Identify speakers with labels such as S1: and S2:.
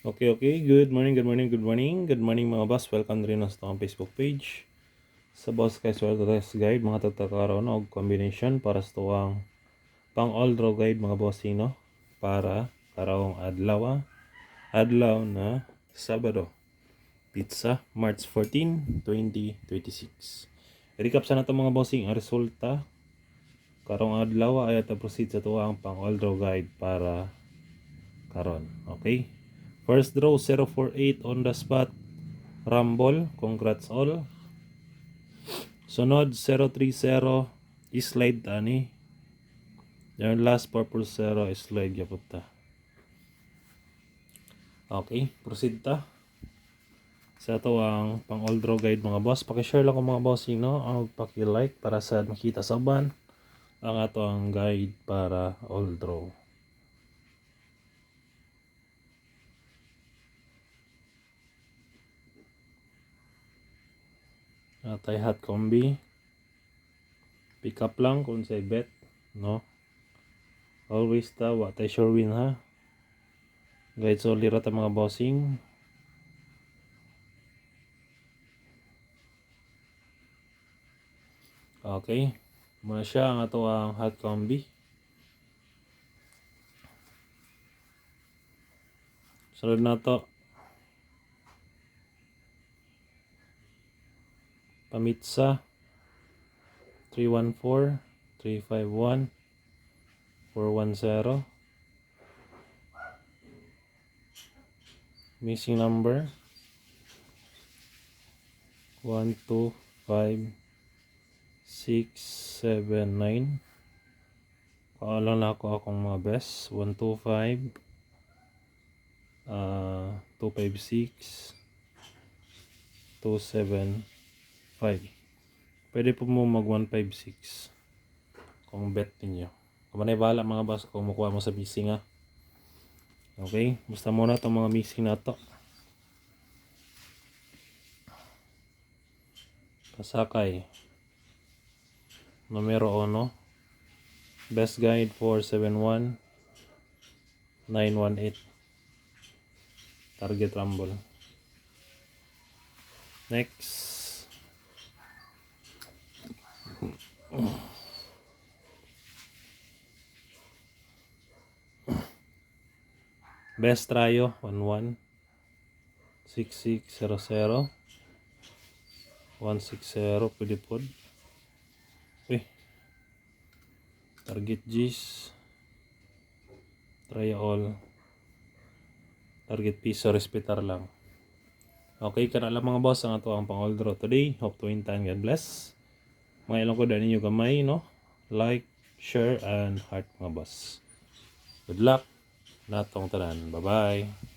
S1: Okay, okay. Good morning, good morning, good morning. Good morning mga boss. Welcome rin sa akong Facebook page. Sa Boss Kay Sweldo Test Guide, mga tagtakaraw na og combination para sa tuwang pang all draw guide mga bossing no. Para karawang adlaw, adlaw na Sabado. Pizza, March 14, 2026. Recap sa nato mga bossing ang resulta. Karong adlaw ay proceed sa tuwang pang all draw guide para karon. Okay? First draw 048 on the spot. Rumble, congrats all. Sunod 030 slide tani. Yung last purple 0 slide yapot ta. Okay, proceed ta. Sa to ang pang all draw guide mga boss. Paki-share lang ko mga bossing no. Ang paki-like para sa makita sa ban ang ato ang guide para all draw. Atay hot combi. Pick up lang kung say bet, no? Always ta, wa tay sure win ha. Guide solid rata mga bossing. Okay. Muna siya ang ato ang hot combi. Sunod na to. Pamitsa 314 351 410. Missing number 125679. Paalam na ako akong mga best 125 256 275. Pwede po mo mag 156 kung bet ninyo. Kamanay bala mga boss kung makuha mo sa missing ha. Okay, basta muna itong mga missing na to. Pasakay numero 1, best guide 471 918. Target rumble. Next. Best tryo 11 6600 160 pwede po. Target G's. Try all. Target piso respetar lang. Okay, kana lang mga boss ang ato ang pang all draw today. Hope to win time. God bless. Mga ilong ko dahil ninyo gamay, no? Like, share, and heart mga boss. Good luck. Natong tanan. Bye-bye.